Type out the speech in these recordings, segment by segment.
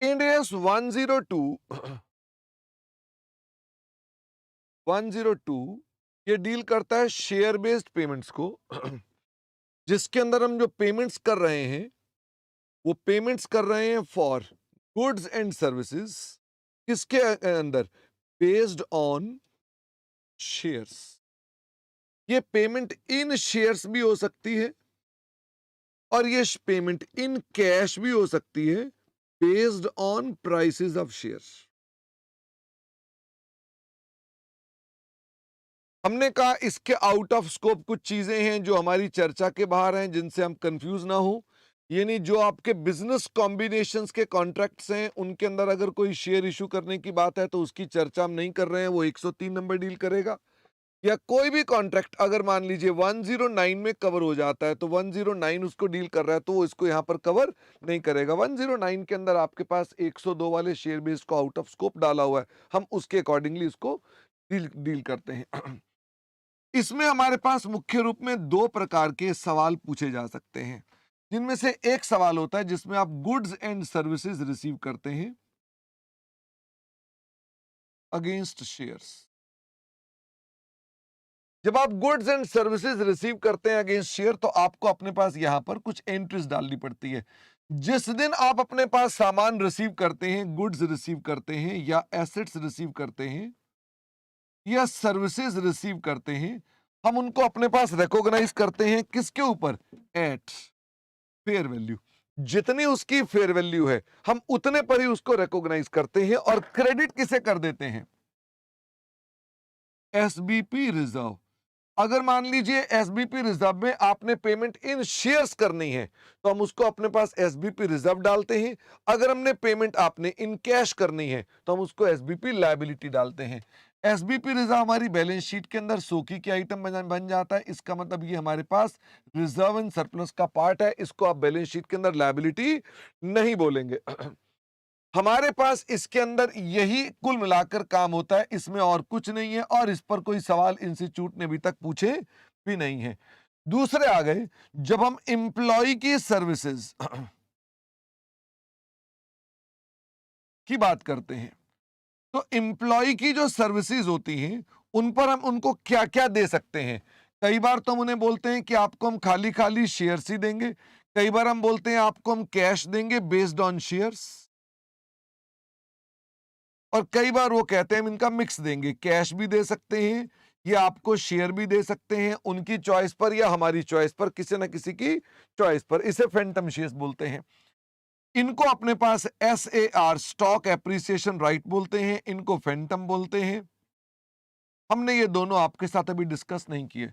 End S 102 102 ये deal करता है शेयर बेस्ड पेमेंट्स को जिसके अंदर हम जो पेमेंट्स कर रहे हैं वो पेमेंट्स कर रहे हैं फॉर गुड्स एंड सर्विसेज किसके अंदर बेस्ड ऑन शेयर्स। ये पेमेंट इन शेयर्स भी हो सकती है और ये पेमेंट इन कैश भी हो सकती है based on prices of shares. हमने कहा इसके आउट ऑफ स्कोप कुछ चीजें हैं जो हमारी चर्चा के बाहर हैं जिनसे हम कंफ्यूज ना हो। यानी जो आपके बिजनेस कॉम्बिनेशंस के कॉन्ट्रैक्ट्स हैं उनके अंदर अगर कोई शेयर इशू करने की बात है तो उसकी चर्चा हम नहीं कर रहे हैं, वो 103 नंबर डील करेगा। या कोई भी कॉन्ट्रैक्ट अगर मान लीजिए 109 में कवर हो जाता है तो 109 उसको डील कर रहा है तो वो इसको यहां पर कवर नहीं करेगा। 109 के अंदर आपके पास 102 वाले शेयर बेस्ड को आउट ऑफ स्कोप डाला हुआ है, हम उसके अकॉर्डिंगली इसको डील करते हैं। इसमें हमारे पास मुख्य रूप में दो प्रकार के सवाल पूछे जा सकते हैं, जिनमें से एक सवाल होता है जिसमें आप गुड्स एंड सर्विसेज रिसीव करते हैं अगेंस्ट शेयर्स। जब आप गुड्स एंड सर्विसेज रिसीव करते हैं अगेंस्ट शेयर तो आपको अपने पास यहां पर कुछ एंट्रीज डालनी पड़ती है। जिस दिन आप अपने पास सामान रिसीव करते हैं, गुड्स रिसीव करते हैं या एसेट्स रिसीव करते हैं या सर्विसेज रिसीव करते हैं, हम उनको अपने पास रिकॉग्नाइज करते हैं किसके ऊपर? At fair value. जितनी उसकी फेयर वैल्यू है हम उतने पर ही उसको रिकॉग्नाइज करते हैं और क्रेडिट किसे कर देते हैं? SBP reserve. अगर मान लीजिए एसबीपी रिजर्व में आपने पेमेंट इन शेयर्स करनी है तो हम उसको अपने पास एसबीपी रिजर्व डालते हैं। अगर हमने पेमेंट आपने इन कैश करनी है तो हम उसको एसबीपी लायबिलिटी डालते हैं। एसबीपी रिजर्व हमारी बैलेंस शीट के अंदर सोकी के आइटम बन जाता है। इसका मतलब ये हमारे पास रिजर्व एंड सरप्लस का पार्ट है, इसको आप बैलेंस शीट के अंदर लायबिलिटी नहीं बोलेंगे। हमारे पास इसके अंदर यही कुल मिलाकर काम होता है, इसमें और कुछ नहीं है और इस पर कोई सवाल इंस्टीट्यूट ने अभी तक पूछे भी नहीं है। दूसरे आ गए, जब हम एम्प्लॉय की सर्विसेज की बात करते हैं तो एम्प्लॉय की जो सर्विसेज होती हैं उन पर हम उनको क्या क्या दे सकते हैं। कई बार तो हम उन्हें बोलते हैं कि आपको हम खाली खाली शेयर्स ही देंगे, कई बार हम बोलते हैं आपको हम कैश देंगे बेस्ड ऑन शेयर्स, और कई बार वो कहते हैं हम इनका मिक्स देंगे, कैश भी दे सकते हैं या आपको शेयर भी दे सकते हैं, उनकी चॉइस पर या हमारी चॉइस पर, किसी ना किसी की चॉइस पर। इसे फैंटम शेयर्स बोलते हैं। इनको अपने पास SAR स्टॉक एप्रिसिएशन राइट बोलते हैं, इनको फैंटम बोलते हैं। हमने ये दोनों आपके साथ अभी डिस्कस नहीं किए।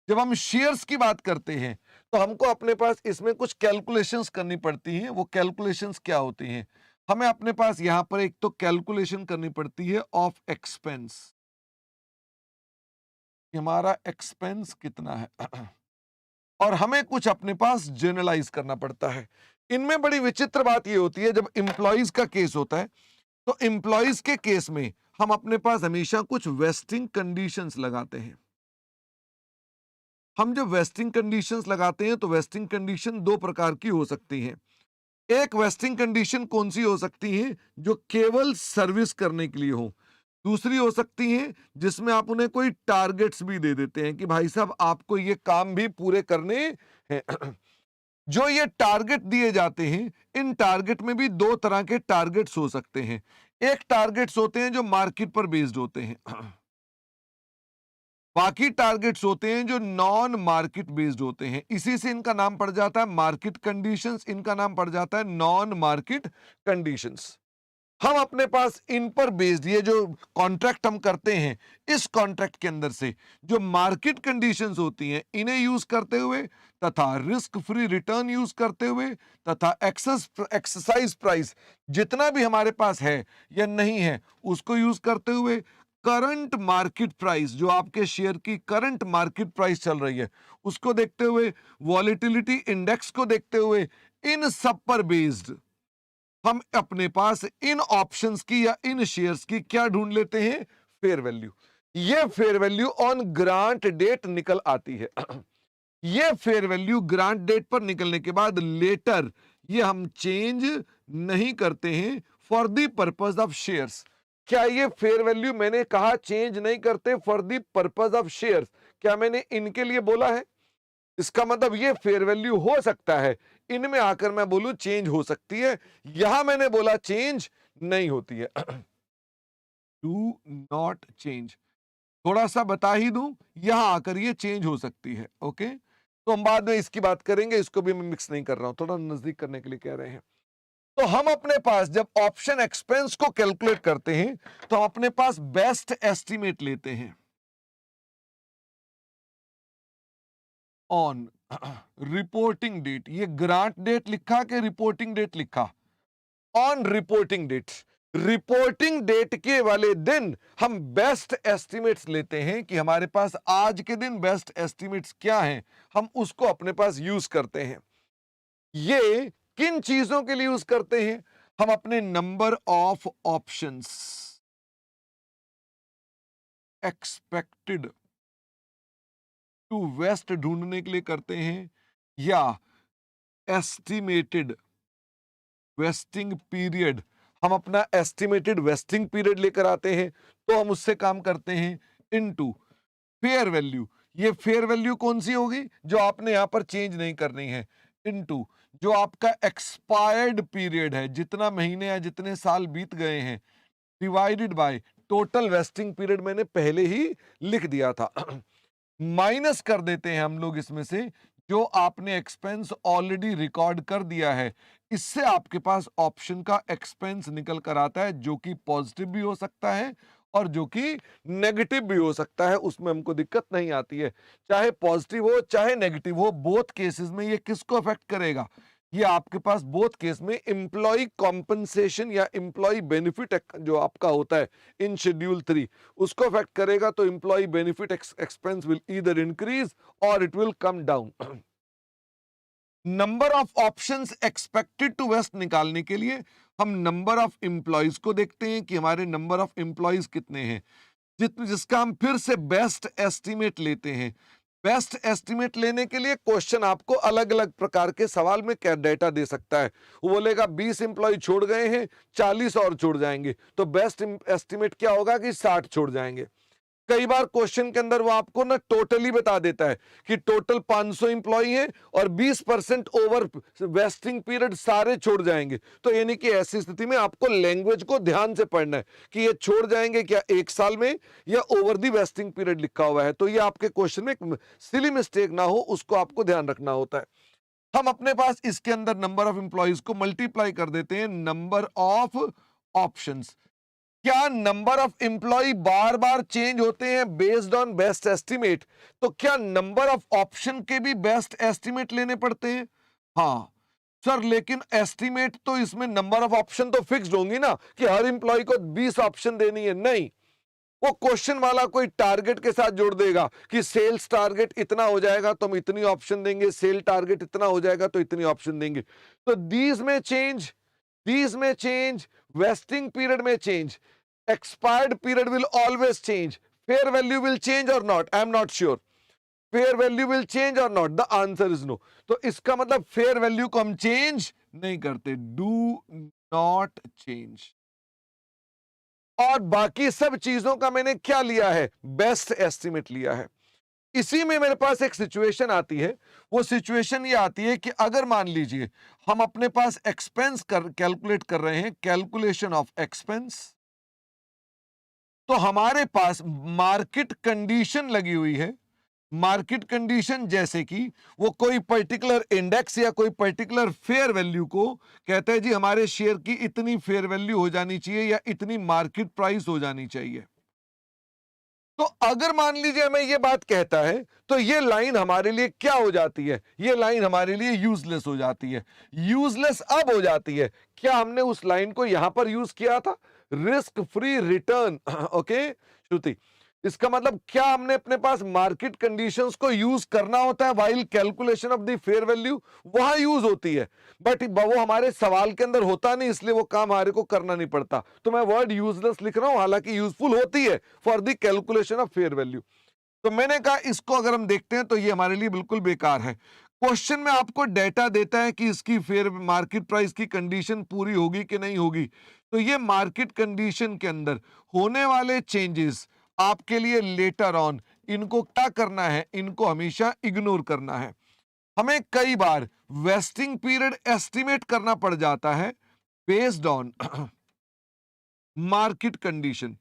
जब हम शेयर्स की बात करते हैं तो हमको अपने पास इसमें कुछ कैलकुलेशंस करनी पड़ती हैं। वो कैलकुलेशंस क्या होती हैं? हमें अपने पास यहां पर एक तो कैलकुलेशन करनी पड़ती है ऑफ एक्सपेंस, हमारा एक्सपेंस कितना है। और हमें कुछ अपने पास जनरलाइज करना पड़ता है। इनमें बड़ी विचित्र बात ये होती है, जब एम्प्लॉइज का केस होता है तो एम्प्लॉइज के केस में हम अपने पास हमेशा कुछ वेस्टिंग कंडीशंस लगाते हैं। हम जब वेस्टिंग कंडीशंस लगाते हैं तो वेस्टिंग कंडीशन दो प्रकार की हो सकती हैं। एक वेस्टिंग कंडीशन कौन सी हो सकती है? जो केवल सर्विस करने के लिए हो। दूसरी हो सकती है जिसमें आप उन्हें कोई टारगेट्स भी दे देते हैं कि भाई साहब आपको ये काम भी पूरे करने हैं। जो ये टारगेट दिए जाते हैं, इन टारगेट में भी दो तरह के टारगेट्स हो सकते हैं। एक टारगेट्स होते हैं जो मार्केट पर बेस्ड होते हैं, बाकी टारगेट्स होते हैं जो नॉन मार्केट बेस्ड होते हैं। इसी से इनका नाम पड़ जाता है मार्केट कंडीशंस, इनका नाम पड़ जाता है नॉन मार्केट कंडीशंस। हम अपने पास इन पर बेस्ड ये जो कॉन्ट्रैक्ट हम करते हैं, इस कॉन्ट्रैक्ट के अंदर से जो मार्केट कंडीशंस होती हैं इन्हें यूज करते हुए तथा रिस्क फ्री रिटर्न यूज करते हुए तथा एक्सरसाइज प्राइस जितना भी हमारे पास है या नहीं है उसको यूज करते हुए, करंट मार्केट प्राइस जो आपके शेयर की करंट मार्केट प्राइस चल रही है उसको देखते हुए, वॉलेटिलिटी इंडेक्स को देखते हुए, इन सब पर बेस्ड हम अपने पास इन ऑप्शंस की या इन शेयर्स की क्या ढूंढ लेते हैं? Fair value. ये fair value on grant date निकल आती है। ये फेयर वैल्यू ग्रांट डेट पर निकलने के बाद लेटर ये हम चेंज नहीं करते हैं for the purpose of shares. क्या ये फेयर वैल्यू मैंने कहा चेंज नहीं करते for the purpose of shares? क्या मैंने इनके लिए बोला है? इसका मतलब ये फेयर वैल्यू हो सकता है, इनमें आकर मैं बोलूं चेंज हो सकती है, यहां मैंने बोला चेंज नहीं होती है। डू नॉट चेंज, थोड़ा सा बता ही दूं, यहां आकर ये चेंज हो सकती है। ओके, तो हम बाद में इसकी बात करेंगे, इसको भी मैं मिक्स नहीं कर रहा हूं, थोड़ा नजदीक करने के लिए कह रहे हैं। तो हम अपने पास जब ऑप्शन एक्सपेंस को कैलकुलेट करते हैं तो हम अपने पास बेस्ट एस्टिमेट लेते हैं ऑन रिपोर्टिंग डेट। ये ग्रांट डेट लिखा कि रिपोर्टिंग डेट लिखा? On reporting date. Reporting date के वाले दिन हम बेस्ट एस्टिमेट्स लेते हैं कि हमारे पास आज के दिन बेस्ट एस्टिमेट्स क्या हैं, हम उसको अपने पास यूज करते हैं। ये किन चीजों के लिए यूज करते हैं? हम अपने number of options expected to vest ढूंढने के लिए करते हैं, या एस्टिमेटेड वेस्टिंग पीरियड, हम अपना एस्टिमेटेड वेस्टिंग पीरियड लेकर आते हैं, तो हम उससे काम करते हैं इनटू फेयर वैल्यू। ये फेयर वैल्यू कौन सी होगी? जो आपने यहां पर चेंज नहीं करनी है, इनटू जो आपका एक्सपायर्ड पीरियड है, जितना महीने या जितने साल बीत गए हैं, divided by total vesting period मैंने पहले ही लिख दिया था। माइनस कर देते हैं हम लोग इसमें से जो आपने एक्सपेंस ऑलरेडी रिकॉर्ड कर दिया है। इससे आपके पास ऑप्शन का एक्सपेंस निकल कर आता है, जो कि पॉजिटिव भी हो सकता है और जो कि नेगेटिव भी हो सकता है, उसमें हमको दिक्कत नहीं आती है। चाहे पॉजिटिव हो चाहे नेगेटिव हो, बोथ केसेस में ये किसको अफेक्ट करेगा? ये आपके पास बोथ केस में एम्प्लॉय कॉम्पनसेशन या एम्प्लॉय बेनिफिट जो आपका होता है इन शेड्यूल 3, उसको अफेक्ट करेगा। तो employ benefit expense will either increase और it will come down. Number of options expected to vest निकालने के लिए हम नंबर ऑफ एम्प्लॉयज को देखते हैं कि हमारे नंबर ऑफ एम्प्लॉयज कितने हैं, जिसका हम फिर से बेस्ट एस्टिमेट लेते हैं। बेस्ट एस्टिमेट लेने के लिए क्वेश्चन आपको अलग अलग प्रकार के सवाल में क्या डेटा दे सकता है। वो बोलेगा 20 एम्प्लॉय छोड़ गए हैं, 40 और छोड़ जाएंगे, तो बेस्ट एस्टिमेट क्या होगा कि 60 छोड़ जाएंगे। कई बार क्वेश्चन के अंदर वो आपको ना टोटली बता देता है कि टोटल 500 इंप्लॉय हैं और 20% ओवर वेस्टिंग पीरियड सारे छोड़ जाएंगे। तो यानी कि ऐसी स्थिति में आपको लैंग्वेज को ध्यान से पढ़ना है कि ये छोड़ जाएंगे क्या 1 साल में या ओवर दी वेस्टिंग पीरियड लिखा हुआ है। तो ये आपके क्वेश्चन में एक सिली मिस्टेक ना हो, उसको आपको ध्यान रखना होता है। हम अपने पास इसके अंदर नंबर ऑफ इंप्लॉइज को मल्टीप्लाई कर देते हैं नंबर ऑफ ऑप्शंस। क्या नंबर ऑफ एम्प्लॉय बार बार चेंज होते हैं बेस्ड ऑन बेस्ट एस्टिमेट? तो क्या नंबर ऑफ ऑप्शन के भी बेस्ट एस्टिमेट लेने पड़ते हैं? हाँ सर, लेकिन एस्टिमेट तो इसमें नंबर ऑफ ऑप्शन तो फिक्स्ड होंगी ना कि हर एम्प्लॉय को 20 ऑप्शन देनी है। नहीं, वो क्वेश्चन वाला कोई टारगेट के साथ जोड़ देगा कि सेल्स टारगेट इतना हो जाएगा तो हम इतनी ऑप्शन देंगे, सेल टारगेट इतना हो जाएगा तो इतनी ऑप्शन देंगे। तो दीज में चेंज, वेस्टिंग पीरियड में change, expired period will always change, fair value will change or not? I am not sure. fair value will change or not? The answer is no. तो इसका मतलब fair value को हम change नहीं करते, do not change। और बाकी सब चीजों का मैंने क्या लिया है? बेस्ट एस्टिमेट लिया है। इसी में मेरे पास एक सिचुएशन आती है, वो सिचुएशन ये आती है कि अगर मान लीजिए हम अपने पास एक्सपेंस कैलकुलेट कर रहे हैं, कैलकुलेशन ऑफ एक्सपेंस, तो हमारे पास मार्केट कंडीशन लगी हुई है। मार्केट कंडीशन जैसे कि वो कोई पर्टिकुलर इंडेक्स या कोई पर्टिकुलर फेयर वैल्यू को कहता है जी हमारे शेयर की इतनी फेयर वैल्यू हो जानी चाहिए या इतनी मार्केट प्राइस हो जानी चाहिए। तो अगर मान लीजिए हमें ये बात कहता है तो ये लाइन हमारे लिए क्या हो जाती है? ये लाइन हमारे लिए यूजलेस हो जाती है। यूजलेस अब हो जाती है, क्या हमने उस लाइन को यहां पर यूज किया था? Risk free return. ओके श्रुति, इसका मतलब क्या हमने अपने पास मार्केट कंडीशंस को यूज करना होता है while calculation of the fair value? वहां यूज होती है, बट वो हमारे सवाल के अंदर होता नहीं, इसलिए वो काम हमारे को करना नहीं पड़ता। तो मैं वर्ड यूजलेस लिख रहा हूं, हालांकि यूजफुल होती है for the calculation of fair value. तो मैंने कहा इसको अगर हम देखते हैं तो ये हमारे लिए बिल्कुल बेकार है। क्वेश्चन में आपको डेटा देता है कि इसकी फेयर मार्केट प्राइस की कंडीशन पूरी होगी कि नहीं होगी, तो ये मार्केट कंडीशन के अंदर होने वाले चेंजेस आपके लिए लेटर ऑन, इनको क्या करना है, इनको हमेशा इग्नोर करना है। हमें कई बार वेस्टिंग पीरियड एस्टिमेट करना पड़ जाता है बेस्ड ऑन मार्केट कंडीशन।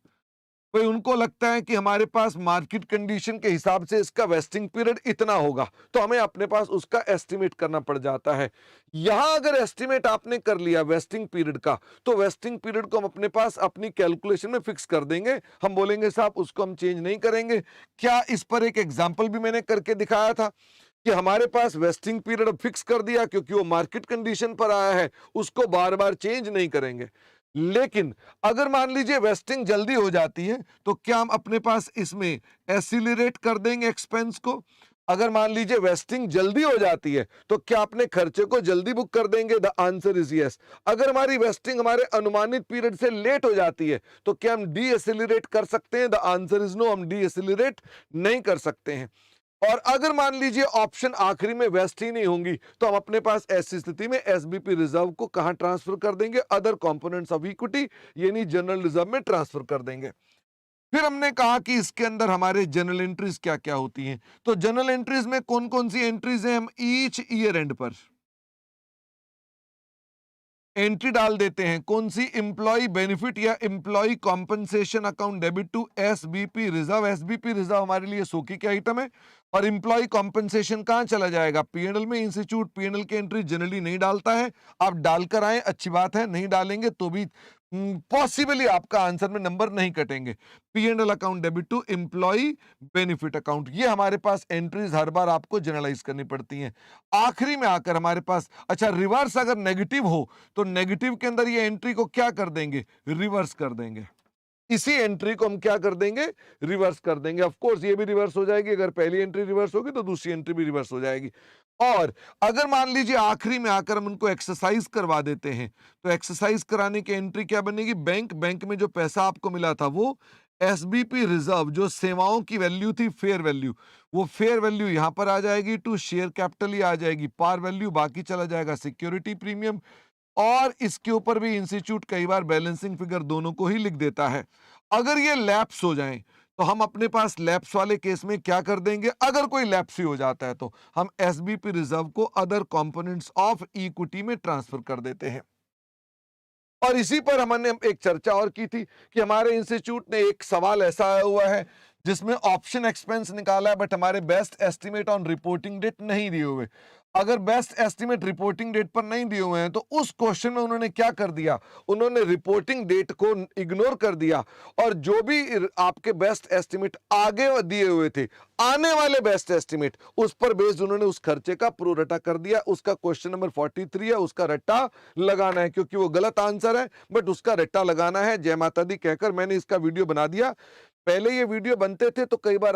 भाई उनको लगता है कि हमारे पास मार्केट कंडीशन के हिसाब से इसका वेस्टिंग पीरियड इतना होगा, तो हमें अपने पास उसका एस्टिमेट करना पड़ जाता है। यहां अगर एस्टिमेट आपने कर लिया वेस्टिंग पीरियड का, तो वेस्टिंग पीरियड को हम अपने पास अपनी कैलकुलेशन में फिक्स कर देंगे। हम बोलेंगे साहब उसको हम चेंज नहीं करेंगे। क्या इस पर एक एग्जाम्पल भी मैंने करके दिखाया था कि हमारे पास वेस्टिंग पीरियड फिक्स कर दिया क्योंकि वो मार्केट कंडीशन पर आया है, उसको बार बार चेंज नहीं करेंगे। लेकिन अगर मान लीजिए वेस्टिंग जल्दी हो जाती है, तो क्या हम अपने पास इसमें एसिलरेट कर देंगे एक्सपेंस को? अगर मान लीजिए वेस्टिंग जल्दी हो जाती है, तो क्या अपने खर्चे को जल्दी बुक कर देंगे? The answer is yes. अगर हमारी वेस्टिंग हमारे अनुमानित पीरियड से लेट हो जाती है, तो क्या हम डी एसिलरेट कर सकते हैं? द आंसर इज नो, हम डी एसिलरेट नहीं कर सकते हैं। और अगर मान लीजिए ऑप्शन आखिरी में वेस्ट ही नहीं होंगी, तो हम अपने पास ऐसी स्थिति में एसबीपी रिजर्व को कहां ट्रांसफर कर देंगे? अदर कंपोनेंट्स ऑफ इक्विटी, यानी जनरल रिजर्व में ट्रांसफर कर देंगे। फिर हमने कहा कि इसके अंदर हमारे जनरल एंट्रीज क्या क्या होती हैं। तो जनरल एंट्रीज में कौन कौन सी एंट्रीज हैं? हम ईच ईयर एंड पर एंट्री डाल देते हैं। कौन सी? एम्प्लॉय बेनिफिट या employee compensation account debit to SBP reserve. SBP reserve हमारे लिए सो की क्या आइटम है, और एम्प्लॉय कॉम्पनसेशन कहां चला जाएगा? पीएनएल में। इंस्टीट्यूट पीएनएल की एंट्री जनरली नहीं डालता है, आप डालकर आए, अच्छी बात है। नहीं डालेंगे तो भी पॉसिबली आपका आंसर में नंबर नहीं कटेंगे। PNL account debit to employee benefit account, ये हमारे पास एंट्रीज हर बार आपको जनरलाइज करनी पड़ती हैं। आखिरी में आकर हमारे पास, अच्छा रिवर्स अगर नेगेटिव हो, तो नेगेटिव के अंदर ये एंट्री को क्या कर देंगे? रिवर्स कर देंगे। इसी एंट्री को हम क्या कर देंगे? रिवर्स कर देंगे। ऑफ कोर्स ये भी रिवर्स हो जाएगी, अगर पहली एंट्री रिवर्स होगी तो दूसरी एंट्री भी रिवर्स हो जाएगी। और अगर मान लीजिए आखिरी में आकर हम उनको एक्सरसाइज करवा देते हैं, तो एक्सरसाइज कराने की एंट्री क्या बनेगी? बैंक में जो पैसा आपको मिला था वो एसबीपी रिजर्व, जो सेवाओं की वैल्यू थी, फेयर वैल्यू, वो फेयर वैल्यू यहां पर आ जाएगी, टू शेयर कैपिटल ही आ जाएगी, पार वैल्यू बाकी चला जाएगा सिक्योरिटी प्रीमियम। और इसके ऊपर भी इंस्टीट्यूट कई बार बैलेंसिंग फिगर दोनों को ही लिख देता है। अगर ये लैप्स हो जाएं, तो हम अपने पास लैप्स वाले केस में क्या कर देंगे? अगर कोई लैप्स ही हो जाता है, तो हम एसबीपी रिजर्व को अदर कंपोनेंट्स ऑफ इक्विटी में ट्रांसफर कर देते हैं। और इसी पर हमने एक चर्चा और की थी कि हमारे इंस्टीट्यूट ने एक सवाल ऐसा आया हुआ है जिसमें ऑप्शन एक्सपेंस निकाला है, बट हमारे best estimate on reporting date नहीं दिए हुए। अगर बेस्ट एस्टिमेट रिपोर्टिंग डेट पर नहीं दिए हुए हैं, तो उस क्वेश्चन में उन्होंने क्या कर दिया? उन्होंने रिपोर्टिंग डेट को इग्नोर कर दिया, और जो भी आपके बेस्ट एस्टिमेट आगे दिए हुए थे, आने वाले बेस्ट एस्टिमेट, उस पर बेस्ड उन्होंने उस खर्चे का प्रोरटा कर दिया। उसका क्वेश्चन नंबर 43 है, उसका रट्टा लगाना है, क्योंकि वो गलत आंसर है, बट उसका रट्टा लगाना है। जय माता दी कहकर मैंने इसका वीडियो बना दिया। पहले ये वीडियो बनते थे तो कई बार